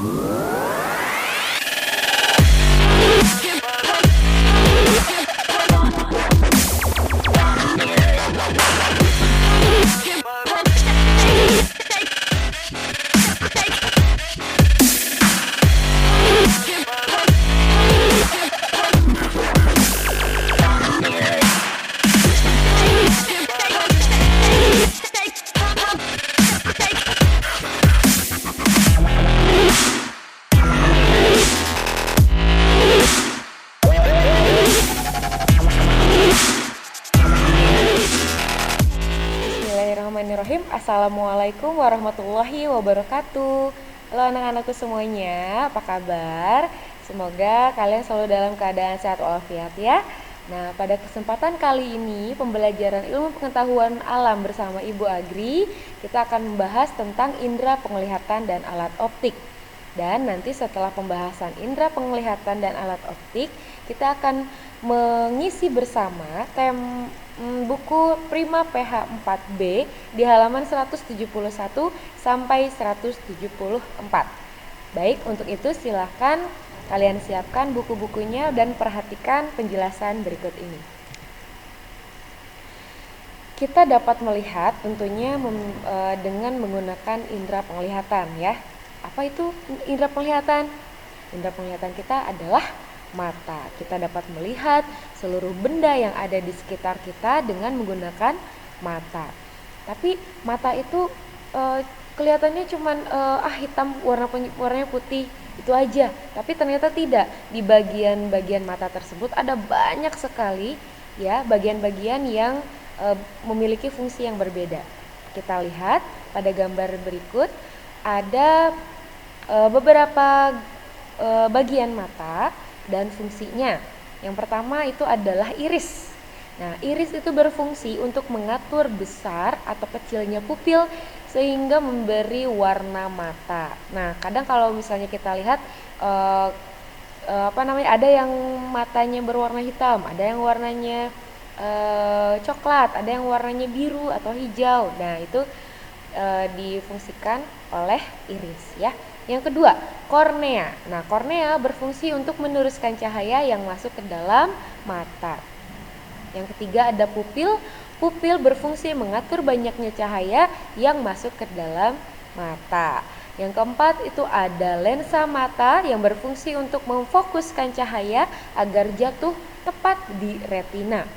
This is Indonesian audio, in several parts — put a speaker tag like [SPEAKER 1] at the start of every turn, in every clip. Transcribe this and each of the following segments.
[SPEAKER 1] Bismillahirrahmanirrahim. Assalamualaikum warahmatullahi wabarakatuh. Halo anak-anakku semuanya, apa kabar? Semoga kalian selalu dalam keadaan sehat walafiat ya. Nah, pada kesempatan kali ini pembelajaran ilmu pengetahuan alam bersama Ibu Agri, kita akan membahas tentang indera penglihatan dan alat optik. Dan nanti setelah pembahasan indera penglihatan dan alat optik, kita akan mengisi bersama buku Prima PH 4B di halaman 171 sampai 174. Baik, untuk itu silahkan kalian siapkan buku-bukunya dan perhatikan penjelasan berikut ini. Kita dapat melihat tentunya dengan menggunakan indera penglihatan ya. Apa itu indera penglihatan? Indera penglihatan kita adalah mata. Kita dapat melihat seluruh benda yang ada di sekitar kita dengan menggunakan mata. Mata itu kelihatannya cuman hitam, warnanya putih, itu aja. Tapi ternyata tidak. Di bagian-bagian mata tersebut ada banyak sekali ya bagian-bagian yang memiliki fungsi yang berbeda. Kita lihat pada gambar berikut ada beberapa bagian mata dan fungsinya. Yang pertama itu adalah iris. Nah, iris itu berfungsi untuk mengatur besar atau kecilnya pupil sehingga memberi warna mata. Nah, kadang kalau misalnya kita lihat ada yang matanya berwarna hitam, ada yang warnanya coklat, ada yang warnanya biru atau hijau. Nah, itu difungsikan oleh iris ya. Yang kedua, kornea. Nah, kornea berfungsi untuk meneruskan cahaya yang masuk ke dalam mata. Yang ketiga ada pupil. Pupil berfungsi mengatur banyaknya cahaya yang masuk ke dalam mata. Yang keempat itu ada lensa mata yang berfungsi untuk memfokuskan cahaya agar jatuh tepat di retina.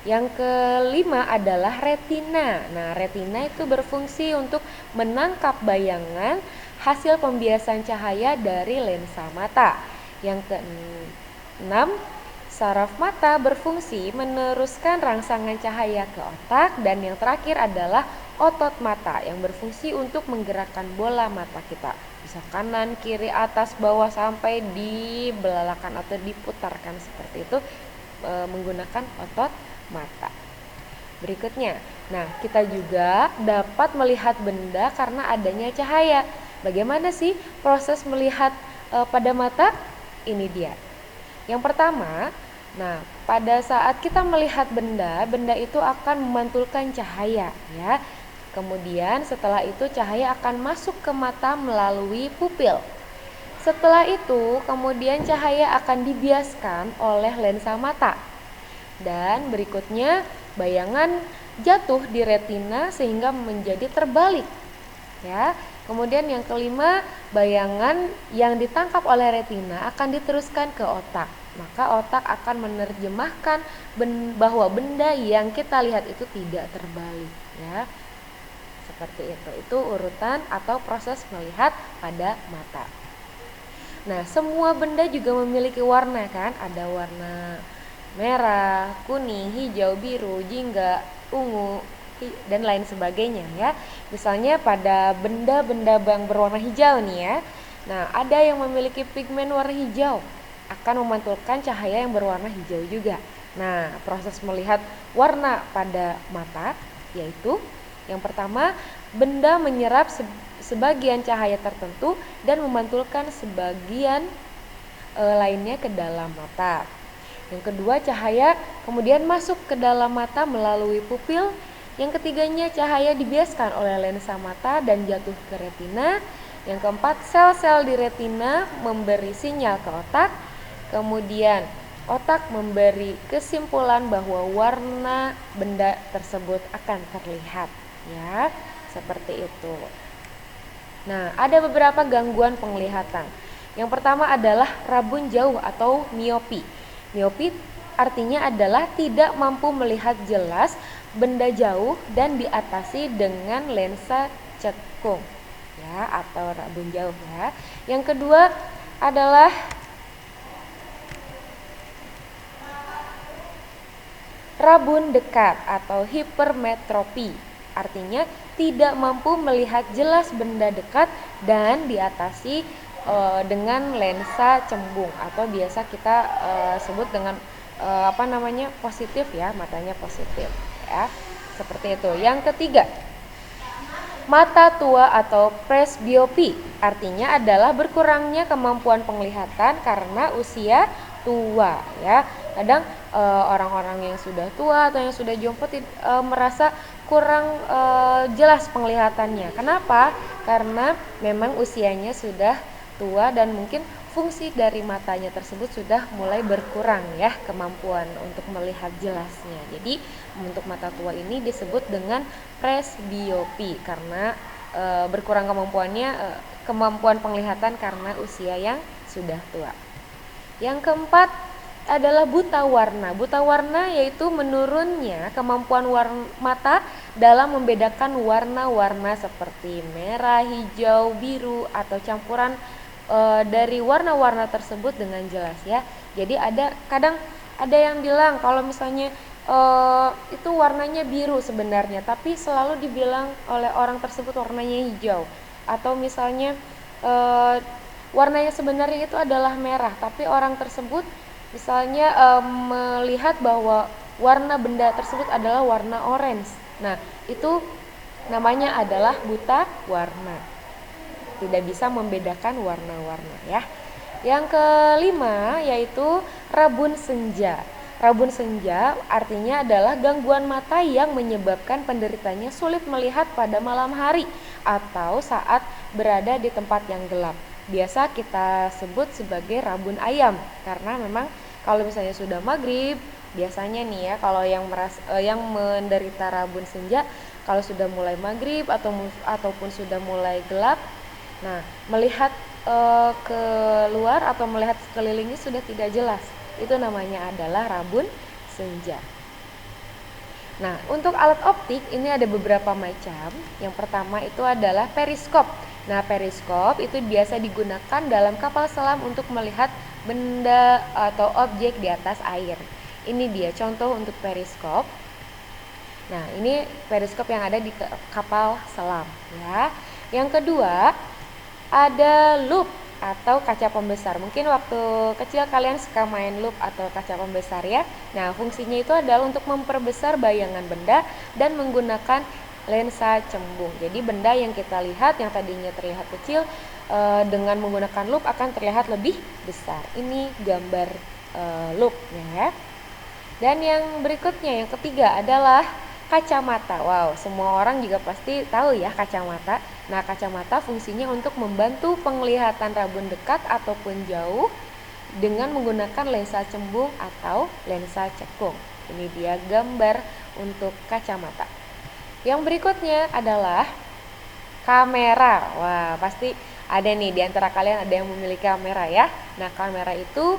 [SPEAKER 1] Yang kelima adalah retina. Nah, retina itu berfungsi untuk menangkap bayangan hasil pembiasan cahaya dari lensa mata. Yang keenam, saraf mata berfungsi meneruskan rangsangan cahaya ke otak. Dan yang terakhir adalah otot mata yang berfungsi untuk menggerakkan bola mata kita, bisa kanan, kiri, atas, bawah sampai dibelalakan atau diputarkan seperti itu menggunakan otot mata. Berikutnya, nah kita juga dapat melihat benda karena adanya cahaya. Bagaimana sih proses melihat pada mata? Ini dia. Yang pertama, nah pada saat kita melihat benda itu akan memantulkan cahaya ya. Kemudian setelah itu cahaya akan masuk ke mata melalui pupil. Setelah itu kemudian cahaya akan dibiaskan oleh lensa mata. Dan berikutnya bayangan jatuh di retina sehingga menjadi terbalik ya. Kemudian yang kelima, bayangan yang ditangkap oleh retina akan diteruskan ke otak. Maka otak akan menerjemahkan bahwa benda yang kita lihat itu tidak terbalik ya. Seperti itu. Itu urutan atau proses melihat pada mata. Nah, semua benda juga memiliki warna kan? Ada warna merah, kuning, hijau, biru, jingga, ungu, dan lain sebagainya ya. Misalnya pada benda-benda yang berwarna hijau nih ya. Nah, ada yang memiliki pigmen warna hijau akan memantulkan cahaya yang berwarna hijau juga. Nah, proses melihat warna pada mata yaitu yang pertama, benda menyerap sebagian cahaya tertentu dan memantulkan sebagian lainnya ke dalam mata. Yang kedua, cahaya kemudian masuk ke dalam mata melalui pupil. Yang ketiganya, cahaya dibiaskan oleh lensa mata dan jatuh ke retina. Yang keempat, sel-sel di retina memberi sinyal ke otak. Kemudian otak memberi kesimpulan bahwa warna benda tersebut akan terlihat, ya. Seperti itu. Nah, ada beberapa gangguan penglihatan. Yang pertama adalah rabun jauh atau miopi. Miopi artinya adalah tidak mampu melihat jelas benda jauh dan diatasi dengan lensa cekung, ya, atau rabun jauh, ya. Yang kedua adalah rabun dekat atau hipermetropi. Artinya tidak mampu melihat jelas benda dekat dan diatasi dengan lensa cembung atau biasa kita sebut dengan positif, ya, matanya positif, ya. Seperti itu. Yang ketiga, mata tua atau presbiopi, artinya adalah berkurangnya kemampuan penglihatan karena usia tua, ya. Kadang orang-orang yang sudah tua atau yang sudah jompo merasa kurang jelas penglihatannya. Kenapa? Karena memang usianya sudah tua dan mungkin fungsi dari matanya tersebut sudah mulai berkurang, ya, kemampuan untuk melihat jelasnya. Jadi untuk mata tua ini disebut dengan presbiopi karena berkurang kemampuan penglihatan karena usia yang sudah tua. Yang keempat adalah buta warna. Buta warna yaitu menurunnya kemampuan mata dalam membedakan warna-warna seperti merah, hijau, biru atau campuran dari warna-warna tersebut dengan jelas, ya. Jadi kadang ada yang bilang kalau misalnya itu warnanya biru sebenarnya, tapi selalu dibilang oleh orang tersebut warnanya hijau. Atau misalnya warnanya sebenarnya itu adalah merah, tapi orang tersebut misalnya melihat bahwa warna benda tersebut adalah warna orange. Nah, itu namanya adalah buta warna. Tidak bisa membedakan warna-warna, ya. Yang kelima yaitu rabun senja. Rabun senja artinya adalah gangguan mata yang menyebabkan penderitanya sulit melihat pada malam hari atau saat berada di tempat yang gelap. Biasa kita sebut sebagai rabun ayam karena memang kalau misalnya sudah maghrib, biasanya nih, ya, kalau yang menderita rabun senja kalau sudah mulai maghrib ataupun sudah mulai gelap, nah, melihat keluar atau melihat sekelilingnya sudah tidak jelas, itu namanya adalah rabun senja. Nah, untuk alat optik ini ada beberapa macam. Yang pertama itu adalah periskop. Nah, periskop itu biasa digunakan dalam kapal selam untuk melihat benda atau objek di atas air. Ini dia contoh untuk periskop. Nah, ini periskop yang ada di kapal selam, ya. Yang kedua ada loop atau kaca pembesar. Mungkin waktu kecil kalian suka main loop atau kaca pembesar, ya. Nah, fungsinya itu adalah untuk memperbesar bayangan benda dan menggunakan lensa cembung. Jadi benda yang kita lihat yang tadinya terlihat kecil dengan menggunakan loop akan terlihat lebih besar. Ini gambar loopnya, ya. Dan yang berikutnya, yang ketiga adalah kacamata. Wow, semua orang juga pasti tahu, ya, kacamata. Nah, kacamata fungsinya untuk membantu penglihatan rabun dekat ataupun jauh dengan menggunakan lensa cembung atau lensa cekung. Ini dia gambar untuk kacamata. Yang berikutnya adalah kamera. Wah, pasti ada nih di antara kalian ada yang memiliki kamera, ya. Nah, kamera itu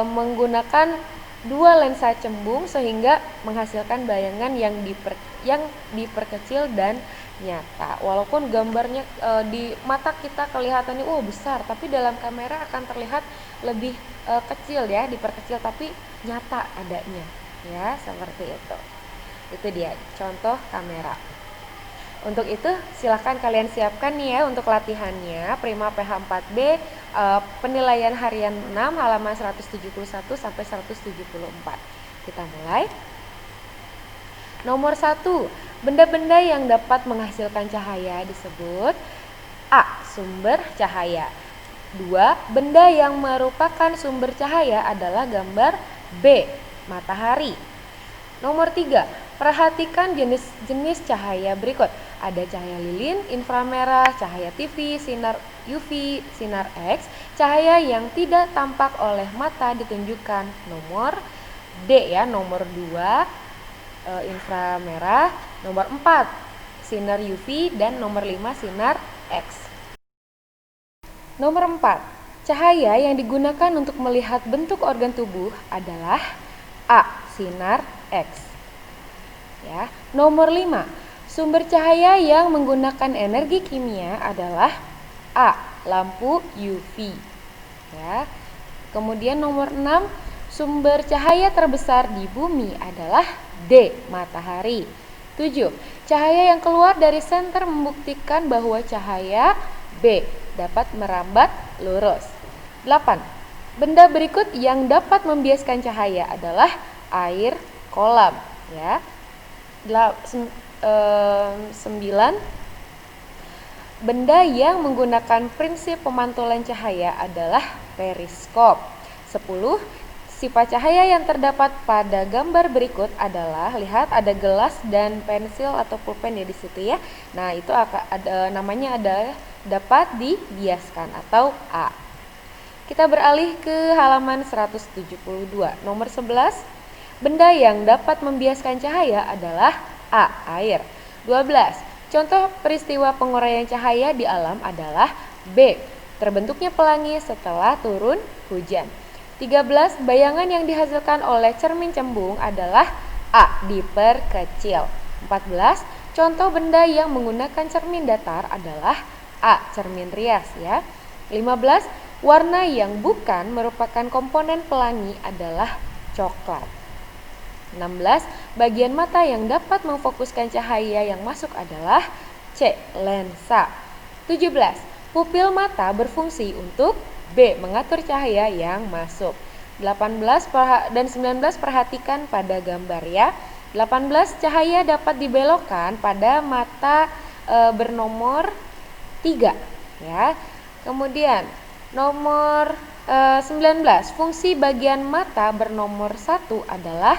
[SPEAKER 1] menggunakan dua lensa cembung sehingga menghasilkan bayangan yang diperkecil dan nyata. Walaupun gambarnya di mata kita kelihatannya besar, tapi dalam kamera akan terlihat lebih kecil, ya, diperkecil tapi nyata adanya, ya, seperti itu. Itu dia contoh kamera. Untuk itu silahkan kalian siapkan nih, ya, untuk latihannya Prima PH 4B penilaian harian 6 halaman 171 sampai 174. Kita mulai. Nomor 1, benda-benda yang dapat menghasilkan cahaya disebut A. Sumber cahaya. 2. Benda yang merupakan sumber cahaya adalah gambar B. Matahari. Nomor 3, Perhatikan jenis-jenis cahaya berikut. Ada cahaya lilin, inframerah, cahaya TV, sinar UV, sinar X, cahaya yang tidak tampak oleh mata ditunjukkan. Nomor D ya, nomor 2 inframerah, nomor 4 sinar UV, dan nomor 5 sinar X. Nomor 4, cahaya yang digunakan untuk melihat bentuk organ tubuh adalah A. Sinar X. Ya. Nomor 5, sumber cahaya yang menggunakan energi kimia adalah A. Lampu UV. Ya. Kemudian nomor 6, sumber cahaya terbesar di bumi adalah D. Matahari. 7, cahaya yang keluar dari senter membuktikan bahwa cahaya B dapat merambat lurus. 8, benda berikut yang dapat membiaskan cahaya adalah air kolam. Ya. 9, benda yang menggunakan prinsip pemantulan cahaya adalah periskop. 10, sifat cahaya yang terdapat pada gambar berikut adalah, lihat ada gelas dan pensil atau pulpen ya di situ ya. Nah, itu namanya ada dapat dibiaskan atau A. Kita beralih ke halaman 172. Nomor 11, benda yang dapat membiaskan cahaya adalah A. Air. 12, contoh peristiwa penguraian cahaya di alam adalah B. Terbentuknya pelangi setelah turun hujan. 13, bayangan yang dihasilkan oleh cermin cembung adalah A. Diperkecil. 14, contoh benda yang menggunakan cermin datar adalah A. Cermin rias ya. 15, warna yang bukan merupakan komponen pelangi adalah coklat. 16, bagian mata yang dapat memfokuskan cahaya yang masuk adalah C. Lensa. 17, pupil mata berfungsi untuk B. Mengatur cahaya yang masuk. 18 dan 19 perhatikan pada gambar ya. 18, cahaya dapat dibelokkan pada mata bernomor 3 ya. Kemudian nomor 19, fungsi bagian mata bernomor 1 adalah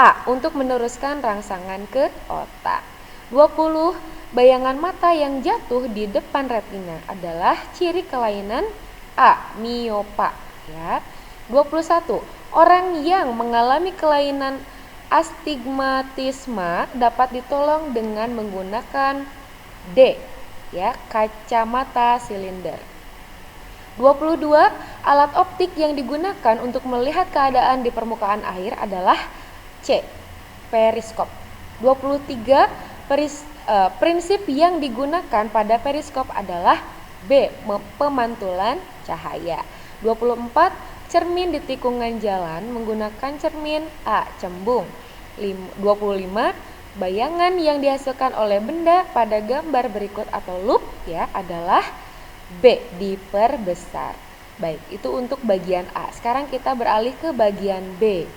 [SPEAKER 1] A. Untuk meneruskan rangsangan ke otak. 20, bayangan mata yang jatuh di depan retina adalah ciri kelainan A. Miopa ya. 21, orang yang mengalami kelainan astigmatisme dapat ditolong dengan menggunakan D ya, kacamata silinder. 22, alat optik yang digunakan untuk melihat keadaan di permukaan air adalah C. Periskop. 23, prinsip yang digunakan pada periskop adalah B. Pemantulan cahaya. 24, cermin di tikungan jalan menggunakan cermin A. Cembung. 25, bayangan yang dihasilkan oleh benda pada gambar berikut atau loop ya adalah B. Diperbesar. Baik, itu untuk bagian A. Sekarang kita beralih ke bagian B.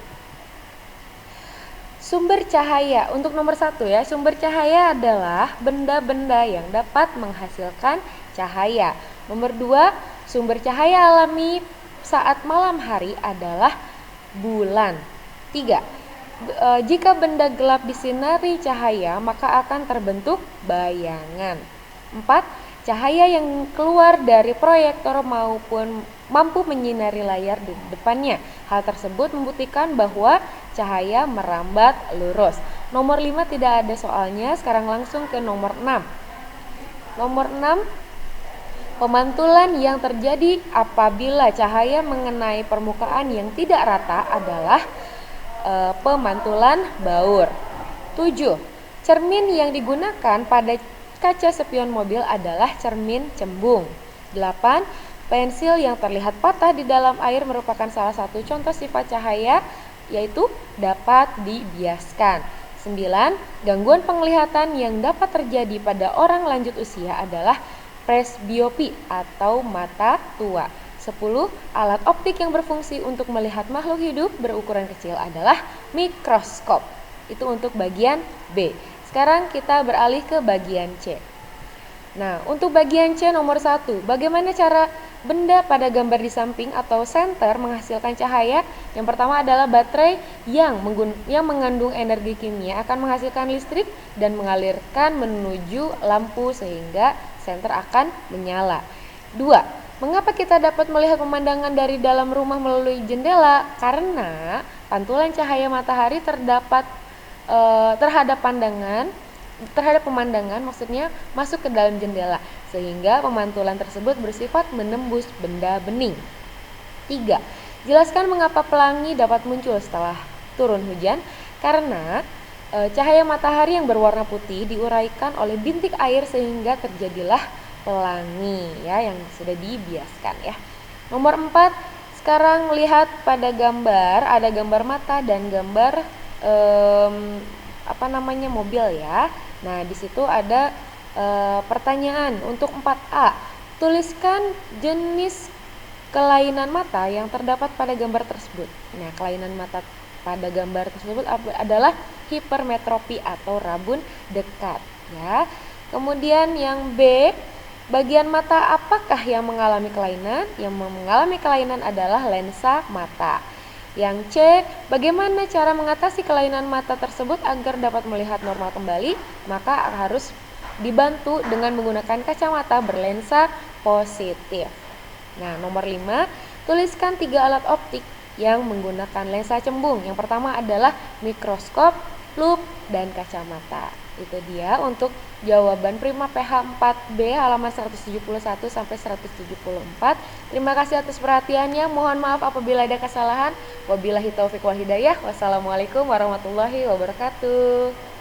[SPEAKER 1] Sumber cahaya. Untuk nomor 1 ya, sumber cahaya adalah benda-benda yang dapat menghasilkan cahaya. Nomor 2, sumber cahaya alami saat malam hari adalah bulan. 3, jika benda gelap disinari cahaya maka akan terbentuk bayangan. 4, cahaya yang keluar dari proyektor maupun mampu menyinari layar di depannya. Hal tersebut membuktikan bahwa cahaya merambat lurus. Nomor 5 tidak ada soalnya. Sekarang langsung ke nomor 6. Nomor 6, pemantulan yang terjadi apabila cahaya mengenai permukaan yang tidak rata adalah pemantulan baur. 7, cermin yang digunakan pada kaca spion mobil adalah cermin cembung. 8, pensil yang terlihat patah di dalam air merupakan salah satu contoh sifat cahaya, yaitu dapat dibiaskan. 9, gangguan penglihatan yang dapat terjadi pada orang lanjut usia adalah presbiopi atau mata tua. 10, alat optik yang berfungsi untuk melihat makhluk hidup berukuran kecil adalah mikroskop. Itu untuk bagian B. Sekarang kita beralih ke bagian C. Nah, untuk bagian C nomor 1, bagaimana cara Benda pada gambar di samping atau senter menghasilkan cahaya. Yang pertama adalah baterai yang mengandung energi kimia akan menghasilkan listrik dan mengalirkan menuju lampu sehingga senter akan menyala. 2. Mengapa kita dapat melihat pemandangan dari dalam rumah melalui jendela? Karena pantulan cahaya matahari terhadap pemandangan maksudnya masuk ke dalam jendela sehingga pemantulan tersebut bersifat menembus benda bening. 3. Jelaskan mengapa pelangi dapat muncul setelah turun hujan. Karena cahaya matahari yang berwarna putih diuraikan oleh bintik air sehingga terjadilah pelangi ya yang sudah dibiaskan ya. Nomor 4, sekarang lihat pada gambar, ada gambar mata dan gambar mobil ya. Nah, di situ ada pertanyaan untuk 4A. Tuliskan jenis kelainan mata yang terdapat pada gambar tersebut. Nah, kelainan mata pada gambar tersebut adalah hipermetropi atau rabun dekat ya. Kemudian yang B, bagian mata apakah yang mengalami kelainan? Yang mengalami kelainan adalah lensa mata. Yang C, bagaimana cara mengatasi kelainan mata tersebut agar dapat melihat normal kembali? Maka harus dibantu dengan menggunakan kacamata berlensa positif. Nah, nomor 5, tuliskan 3 alat optik yang menggunakan lensa cembung. Yang pertama adalah mikroskop, lup, dan kacamata. Itu dia untuk jawaban Prima PH 4B halaman 171 sampai 174. Terima kasih atas perhatiannya. Mohon maaf apabila ada kesalahan. Wabillahi taufiq wal hidayah. Wassalamualaikum warahmatullahi wabarakatuh.